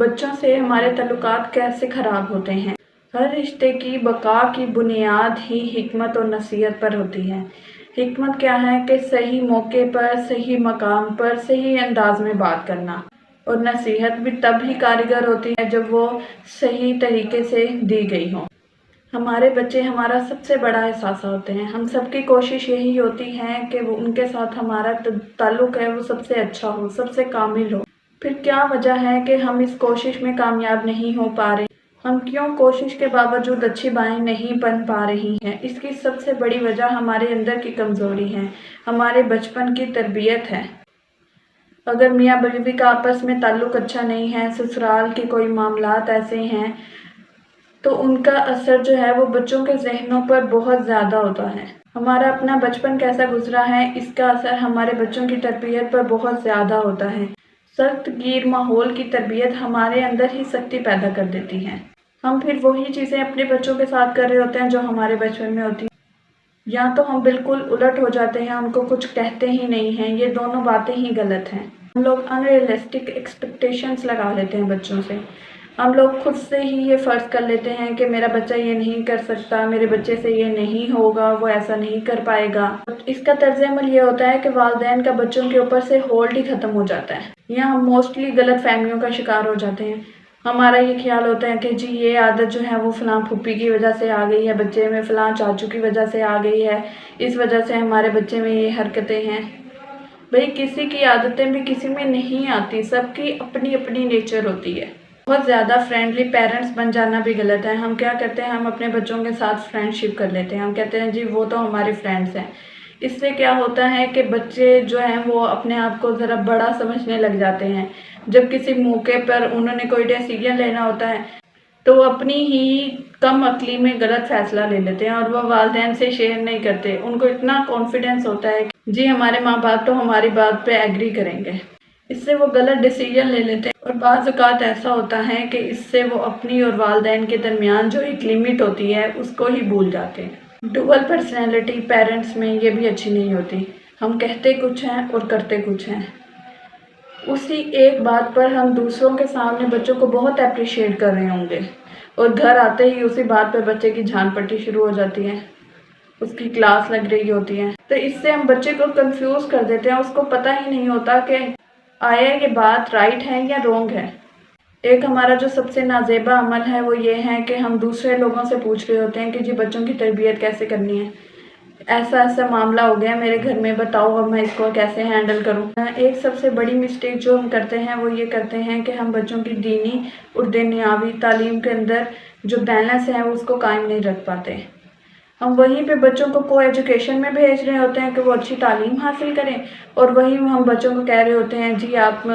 بچوں سے ہمارے تعلقات کیسے خراب ہوتے ہیں۔ ہر رشتے کی بقا کی بنیاد ہی حکمت اور نصیحت پر ہوتی ہے۔ حکمت کیا ہے کہ صحیح موقع پر، صحیح مقام پر، صحیح انداز میں بات کرنا، اور نصیحت بھی تب ہی کارگر ہوتی ہے جب وہ صحیح طریقے سے دی گئی ہو۔ ہمارے بچے ہمارا سب سے بڑا اثاثہ ہوتے ہیں۔ ہم سب کی کوشش یہی ہوتی ہے کہ وہ ان کے ساتھ ہمارا تعلق ہے وہ سب سے اچھا ہو، سب سے کامل ہو۔ پھر کیا وجہ ہے کہ ہم اس کوشش میں کامیاب نہیں ہو پا رہے؟ ہم کیوں کوشش کے باوجود اچھی بائیں نہیں بن پا رہی ہیں؟ اس کی سب سے بڑی وجہ ہمارے اندر کی کمزوری ہے، ہمارے بچپن کی تربیت ہے۔ اگر میاں بیوی کا آپس میں تعلق اچھا نہیں ہے، سسرال کے کوئی معاملات ایسے ہیں، تو ان کا اثر جو ہے وہ بچوں کے ذہنوں پر بہت زیادہ ہوتا ہے۔ ہمارا اپنا بچپن کیسا گزرا ہے، اس کا اثر ہمارے بچوں کی تربیت پر بہت زیادہ ہوتا ہے۔ سخت گیر ماحول کی تربیت ہمارے اندر ہی سختی پیدا کر دیتی ہے۔ ہم پھر وہی چیزیں اپنے بچوں کے ساتھ کر رہے ہوتے ہیں جو ہمارے بچپن میں ہوتی ہیں، یا تو ہم بالکل الٹ ہو جاتے ہیں، ان کو کچھ کہتے ہی نہیں ہیں۔ یہ دونوں باتیں ہی غلط ہیں۔ ہم لوگ انریلسٹک ایکسپیکٹیشنز لگا لیتے ہیں بچوں سے۔ ہم لوگ خود سے ہی یہ فرض کر لیتے ہیں کہ میرا بچہ یہ نہیں کر سکتا، میرے بچے سے یہ نہیں ہوگا، وہ ایسا نہیں کر پائے گا۔ اس کا طرز عمل یہ ہوتا ہے کہ والدین کا بچوں کے اوپر سے ہولڈ ہی ختم ہو جاتا ہے، یا ہم موسٹلی غلط فہمیوں کا شکار ہو جاتے ہیں۔ ہمارا یہ خیال ہوتا ہے کہ جی یہ عادت جو ہے وہ فلاں پھوپھی کی وجہ سے آ گئی ہے بچے میں، فلاں چاچو کی وجہ سے آ گئی ہے، اس وجہ سے ہمارے بچے میں یہ حرکتیں ہیں۔ بھئی کسی کی عادتیں بھی کسی میں نہیں آتی، سب کی اپنی اپنی نیچر ہوتی ہے۔ بہت زیادہ فرینڈلی پیرنٹس بن جانا بھی غلط ہے۔ ہم کیا کرتے ہیں، ہم اپنے بچوں کے ساتھ فرینڈ شپ کر لیتے ہیں۔ ہم کہتے ہیں جی وہ تو ہمارے فرینڈس ہیں۔ اس سے کیا ہوتا ہے کہ بچے جو ہیں وہ اپنے آپ کو ذرا بڑا سمجھنے لگ جاتے ہیں۔ جب کسی موقع پر انہوں نے کوئی ڈیسیژن لینا ہوتا ہے تو وہ اپنی ہی کم عقلی میں غلط فیصلہ لے لیتے ہیں، اور وہ والدین سے شیئر نہیں کرتے۔ ان کو اتنا کانفیڈنس ہوتا ہے کہ جی ہمارے ماں باپ تو ہماری بات پہ ایگری کریں گے، اس سے وہ غلط ڈیسیژن لے لیتے ہیں۔ اور بعض اوقات ایسا ہوتا ہے کہ اس سے وہ اپنی اور والدین کے درمیان جو ایک لمٹ ہوتی ہے اس کو ہی بھول جاتے ہیں۔ ڈوئل پرسنالٹی پیرنٹس میں یہ بھی اچھی نہیں ہوتی۔ ہم کہتے کچھ ہیں اور کرتے کچھ ہیں۔ اسی ایک بات پر ہم دوسروں کے سامنے بچوں کو بہت اپریشیٹ کر رہے ہوں گے، اور گھر آتے ہی اسی بات پہ بچے کی جھان پٹی شروع ہو جاتی ہے، اس کی کلاس لگ رہی ہوتی ہے۔ تو اس سے ہم بچے کو کنفیوز کر دیتے ہیں، اس کو پتہ ہی نہیں ہوتا کہ آیا یہ بات رائٹ ہے یا رونگ ہے۔ ایک ہمارا جو سب سے نازیبا عمل ہے وہ یہ ہے کہ ہم دوسرے لوگوں سے پوچھ رہے ہوتے ہیں کہ جی بچوں کی تربیت کیسے کرنی ہے، ایسا ایسا معاملہ ہو گیا میرے گھر میں، بتاؤ اب میں اس کو کیسے ہینڈل کروں۔ ایک سب سے بڑی مسٹیک جو ہم کرتے ہیں وہ یہ کرتے ہیں کہ ہم بچوں کی دینی اور دنیاوی تعلیم کے اندر جو بیلنس ہے اس کو قائم نہیں رکھ پاتے۔ ہم وہیں پہ بچوں کو کو ایجوکیشن میں بھیج رہے ہوتے ہیں کہ وہ اچھی تعلیم حاصل کریں، اور وہیں ہم بچوں کو کہہ رہے ہوتے ہیں جی آپ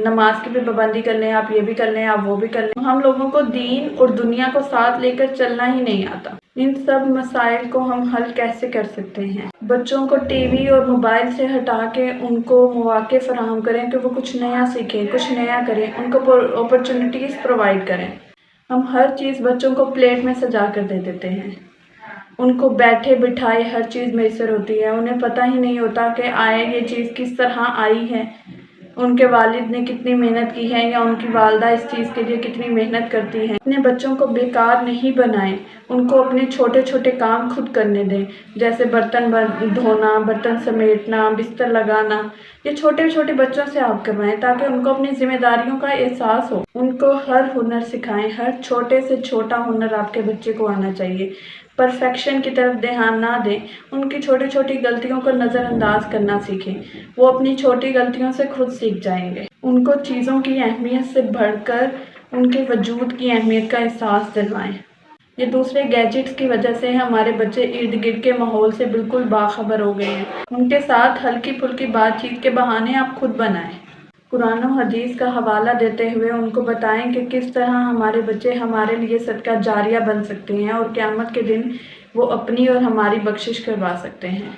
نماز کی بھی پابندی کر لیں، آپ یہ بھی کر لیں، آپ وہ بھی کر لیں۔ ہم لوگوں کو دین اور دنیا کو ساتھ لے کر چلنا ہی نہیں آتا۔ ان سب مسائل کو ہم حل کیسے کر سکتے ہیں؟ بچوں کو ٹی وی اور موبائل سے ہٹا کے ان کو مواقع فراہم کریں کہ وہ کچھ نیا سیکھیں، کچھ نیا کریں، ان کو اپرچونٹیز پرووائڈ کریں۔ ہم ہر چیز بچوں کو پلیٹ میں سجا کر دے دیتے ہیں، ان کو بیٹھے بٹھائے ہر چیز میسر ہوتی ہے، انہیں پتہ ہی نہیں ہوتا کہ آئے یہ چیز کس طرح آئی ہے، ان کے والد نے کتنی محنت کی ہے یا ان کی والدہ اس چیز کے لیے کتنی محنت کرتی ہیں۔ اپنے بچوں کو بیکار نہیں بنائیں، ان کو اپنے چھوٹے چھوٹے کام خود کرنے دیں، جیسے برتن دھونا، برتن سمیٹنا، بستر لگانا۔ یہ چھوٹے چھوٹے بچوں سے آپ کروائیں تاکہ ان کو اپنی ذمہ داریوں کا احساس ہو۔ ان کو ہر ہنر سکھائیں، ہر چھوٹے سے چھوٹا ہنر آپ کے بچے کو آنا چاہیے۔ پرفیکشن کی طرف دھیان نہ دیں، ان کی چھوٹی چھوٹی غلطیوں کو نظر انداز کرنا سیکھیں، وہ اپنی چھوٹی غلطیوں سے خود سیکھ جائیں گے۔ ان کو چیزوں کی اہمیت سے بڑھ کر ان کے وجود کی اہمیت کا احساس دلوائیں۔ یہ دوسرے گیجٹس کی وجہ سے ہمارے بچے ارد گرد کے ماحول سے بالکل باخبر ہو گئے ہیں۔ ان کے ساتھ ہلکی پھلکی بات چیت کے بہانے آپ خود بنائیں۔ قرآن و حدیث کا حوالہ دیتے ہوئے ان کو بتائیں کہ کس طرح ہمارے بچے ہمارے لیے صدقہ جاریہ بن سکتے ہیں، اور قیامت کے دن وہ اپنی اور ہماری بخشش کروا سکتے ہیں۔